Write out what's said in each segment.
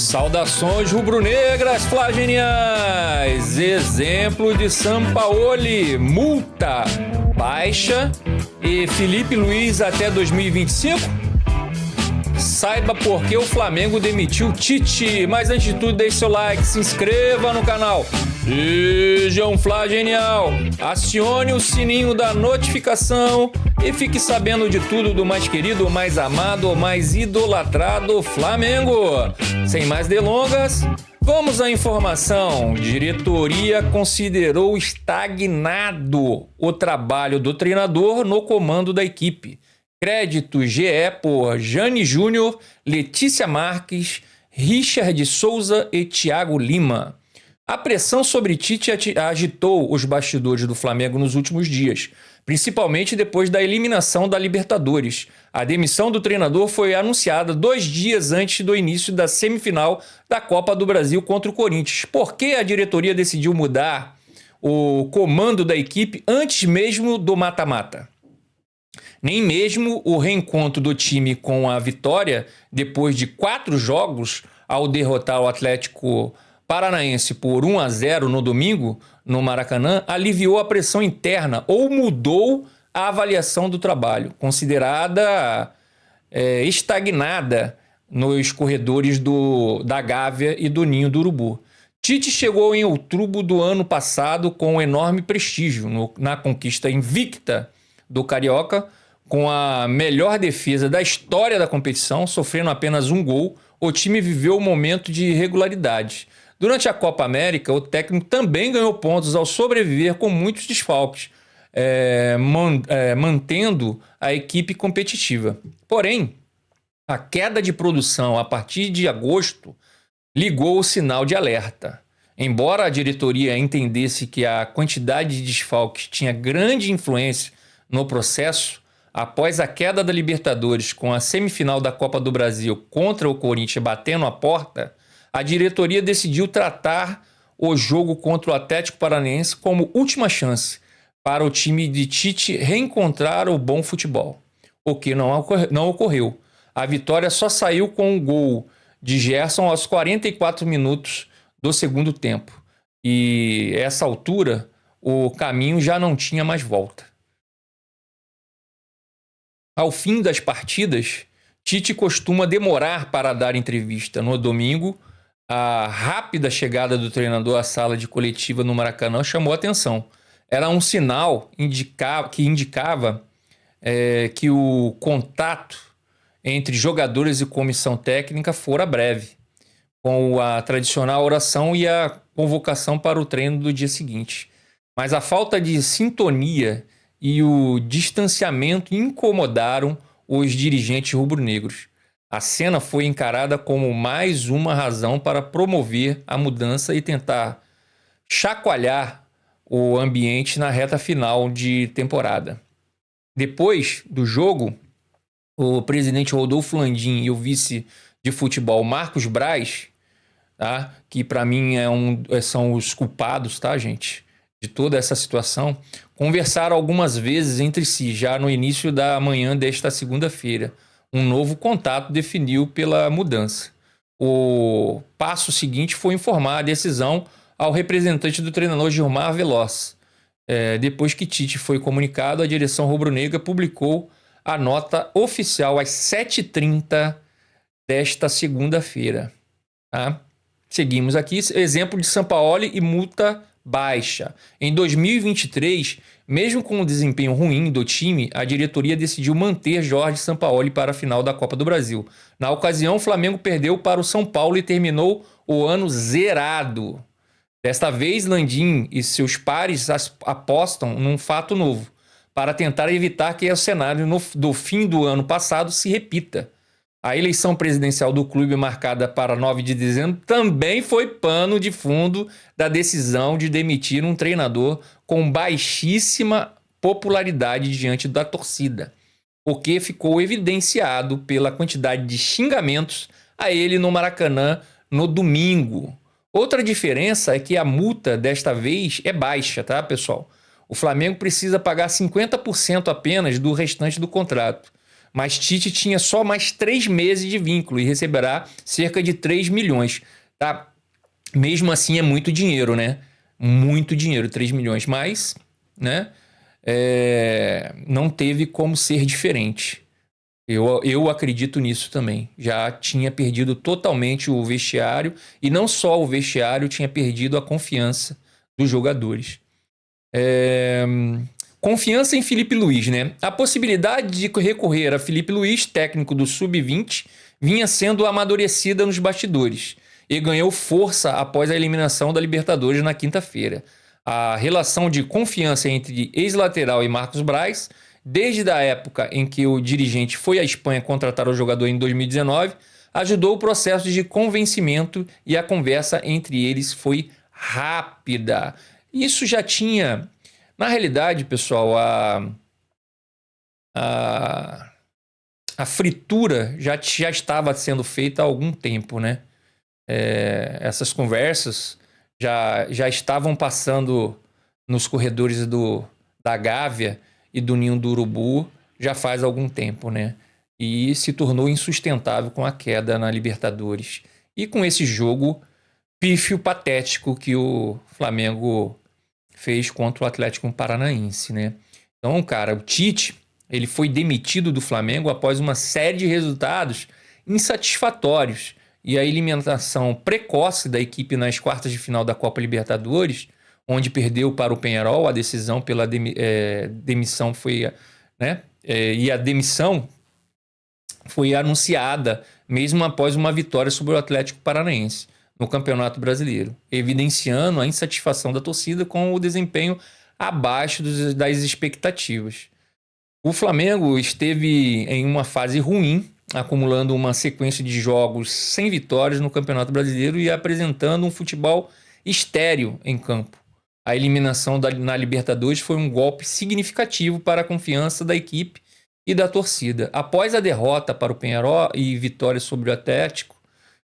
Saudações rubro-negras flageniais, exemplo de Sampaoli, multa baixa e Felipe Luiz até 2025? Saiba por que o Flamengo demitiu Tite, mas antes de tudo deixe seu like, se inscreva no canal, seja um flagenial, acione o sininho da notificação e fique sabendo de tudo do mais querido, mais amado, mais idolatrado Flamengo. Sem mais delongas, vamos à informação. Diretoria considerou estagnado o trabalho do treinador no comando da equipe. Crédito GE por Jane Júnior, Letícia Marques, Richard Souza e Thiago Lima. A pressão sobre Tite agitou os bastidores do Flamengo nos últimos dias, principalmente depois da eliminação da Libertadores. A demissão do treinador foi anunciada 2 dias antes do início da semifinal da Copa do Brasil contra o Corinthians. Por que a diretoria decidiu mudar o comando da equipe antes mesmo do mata-mata? Nem mesmo o reencontro do time com a vitória, depois de 4 jogos, ao derrotar o Atlético Paranaense por 1-0 no domingo, no Maracanã, aliviou a pressão interna ou mudou a avaliação do trabalho, considerada estagnada nos corredores da Gávea e do Ninho do Urubu. Tite chegou em outubro do ano passado com enorme prestígio na conquista invicta do Carioca, com a melhor defesa da história da competição, sofrendo apenas 1 gol, o time viveu um momento de irregularidade. Durante a Copa América, o técnico também ganhou pontos ao sobreviver com muitos desfalques, mantendo a equipe competitiva. Porém, a queda de produção a partir de agosto ligou o sinal de alerta. Embora a diretoria entendesse que a quantidade de desfalques tinha grande influência no processo, após a queda da Libertadores com a semifinal da Copa do Brasil contra o Corinthians batendo a porta, a diretoria decidiu tratar o jogo contra o Atlético Paranaense como última chance para o time de Tite reencontrar o bom futebol, o que não ocorreu. A vitória só saiu com um gol de Gerson aos 44 minutos do segundo tempo. E a essa altura, o caminho já não tinha mais volta. Ao fim das partidas, Tite costuma demorar para dar entrevista. No domingo, a rápida chegada do treinador à sala de coletiva no Maracanã chamou a atenção. Era um sinal que indicava que o contato entre jogadores e comissão técnica fora breve, com a tradicional oração e a convocação para o treino do dia seguinte. Mas a falta de sintonia e o distanciamento incomodaram os dirigentes rubro-negros. A cena foi encarada como mais uma razão para promover a mudança e tentar chacoalhar o ambiente na reta final de temporada. Depois do jogo, o presidente Rodolfo Landim e o vice de futebol Marcos Braz, tá, que para mim são os culpados, tá, gente, de toda essa situação, conversaram algumas vezes entre si, já no início da manhã desta segunda-feira. Um novo contato definiu pela mudança. O passo seguinte foi informar a decisão ao representante do treinador Gilmar Veloz. Depois que Tite foi comunicado, a direção rubro-negra publicou a nota oficial às 7h30 desta segunda-feira. Tá? Seguimos aqui, exemplo de Sampaoli e multa baixa. Em 2023, mesmo com o desempenho ruim do time, a diretoria decidiu manter Jorge Sampaoli para a final da Copa do Brasil. Na ocasião, o Flamengo perdeu para o São Paulo e terminou o ano zerado. Desta vez, Landim e seus pares apostam num fato novo, para tentar evitar que o cenário do fim do ano passado se repita. A eleição presidencial do clube, marcada para 9 de dezembro, também foi pano de fundo da decisão de demitir um treinador com baixíssima popularidade diante da torcida, o que ficou evidenciado pela quantidade de xingamentos a ele no Maracanã no domingo. Outra diferença é que a multa desta vez é baixa, tá, pessoal? O Flamengo precisa pagar 50% apenas do restante do contrato. mas Tite tinha só mais 3 meses de vínculo e receberá cerca de 3 milhões. Tá? Mesmo assim é muito dinheiro, né? Muito dinheiro, 3 milhões. Mas, né? Não teve como ser diferente. Eu acredito nisso também. Já tinha perdido totalmente o vestiário. E não só o vestiário, tinha perdido a confiança dos jogadores. Confiança em Felipe Luiz, né? A possibilidade de recorrer a Felipe Luiz, técnico do Sub-20, vinha sendo amadurecida nos bastidores e ganhou força após a eliminação da Libertadores na quinta-feira. A relação de confiança entre ex-lateral e Marcos Braz, desde a época em que o dirigente foi à Espanha contratar o jogador em 2019, ajudou o processo de convencimento e a conversa entre eles foi rápida. Isso já tinha... Na realidade, pessoal, a fritura já estava sendo feita há algum tempo, né? Essas conversas já estavam passando nos corredores da Gávea e do Ninho do Urubu já faz algum tempo, né? E se tornou insustentável com a queda na Libertadores. E com esse jogo pífio patético que o Flamengo fez contra o Atlético Paranaense, né? Então, cara, o Tite, ele foi demitido do Flamengo após uma série de resultados insatisfatórios e a eliminação precoce da equipe nas quartas de final da Copa Libertadores, onde perdeu para o Peñarol. A decisão pela demissão foi, né? E a demissão foi anunciada mesmo após uma vitória sobre o Atlético Paranaense no Campeonato Brasileiro, evidenciando a insatisfação da torcida com o desempenho abaixo das expectativas. O Flamengo esteve em uma fase ruim, acumulando uma sequência de jogos sem vitórias no Campeonato Brasileiro e apresentando um futebol estéril em campo. A eliminação na Libertadores foi um golpe significativo para a confiança da equipe e da torcida. Após a derrota para o Peñarol e vitória sobre o Atlético,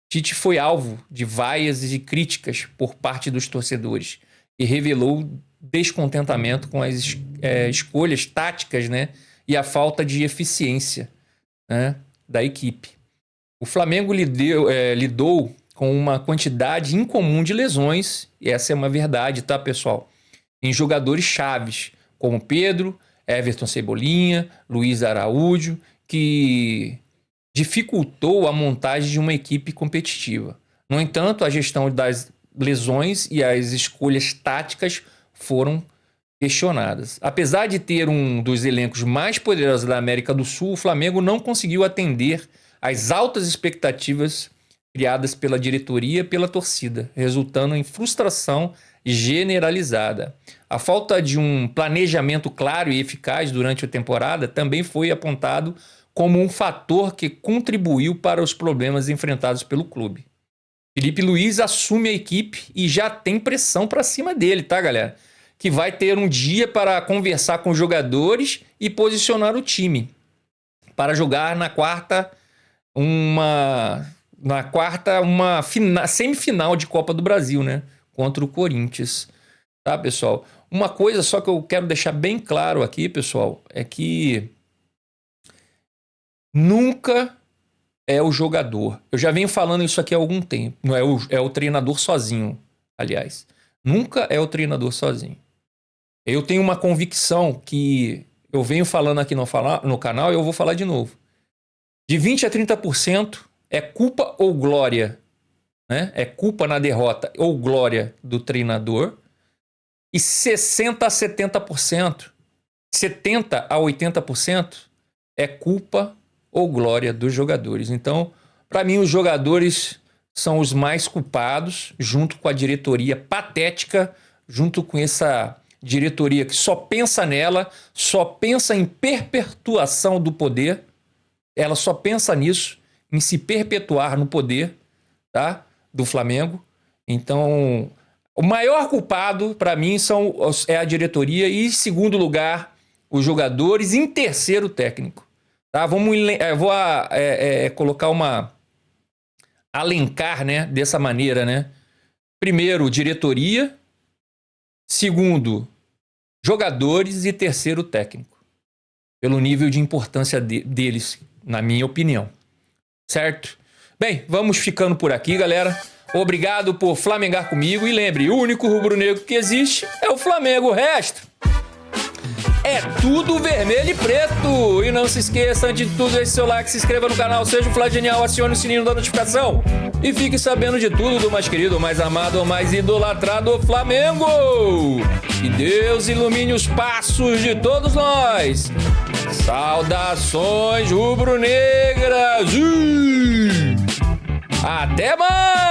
Tite foi alvo de vaias e críticas por parte dos torcedores e revelou descontentamento com as escolhas táticas, né, e a falta de eficiência, né, da equipe. O Flamengo lidou com uma quantidade incomum de lesões, e essa é uma verdade, tá, pessoal? Em jogadores chaves, como Pedro, Everton Cebolinha, Luiz Araújo, que dificultou a montagem de uma equipe competitiva. No entanto, a gestão das lesões e as escolhas táticas foram questionadas. Apesar de ter um dos elencos mais poderosos da América do Sul, o Flamengo não conseguiu atender às altas expectativas criadas pela diretoria e pela torcida, resultando em frustração generalizada. A falta de um planejamento claro e eficaz durante a temporada também foi apontado como um fator que contribuiu para os problemas enfrentados pelo clube. Felipe Luiz assume a equipe e já tem pressão para cima dele, tá, galera? Que vai ter um dia para conversar com os jogadores e posicionar o time para jogar na quarta uma semifinal de Copa do Brasil, né? Contra o Corinthians, tá, pessoal? Uma coisa só que eu quero deixar bem claro aqui, pessoal, é que nunca é o jogador. Eu já venho falando isso aqui há algum tempo. Não é o treinador sozinho, aliás. Nunca é o treinador sozinho. Eu tenho uma convicção que eu venho falando aqui no canal e eu vou falar de novo. De 20% a 30% é culpa ou glória, né? É culpa na derrota ou glória do treinador. E 60% a 70%, 70% a 80% é culpa ou glória dos jogadores. Então, para mim, os jogadores são os mais culpados, junto com a diretoria patética, junto com essa diretoria que só pensa nela, só pensa em perpetuação do poder, ela só pensa nisso, em se perpetuar no poder, tá? Do Flamengo. Então, o maior culpado, para mim, é a diretoria e, em segundo lugar, os jogadores, em terceiro, o técnico. Tá? Eu vou colocar alencar, né, dessa maneira, né? Primeiro, diretoria. Segundo, jogadores. E terceiro, técnico. pelo nível de importância deles, na minha opinião. Certo? Bem, vamos ficando por aqui, galera. Obrigado por flamengar comigo. E lembre, o único rubro-negro que existe é o Flamengo. O resto é tudo vermelho e preto. E não se esqueça, antes de tudo, deixe seu like, se inscreva no canal, seja um Fla Genial, acione o sininho da notificação. E fique sabendo de tudo do mais querido, mais amado, mais idolatrado Flamengo. Que Deus ilumine os passos de todos nós. Saudações rubro-negras. Até mais!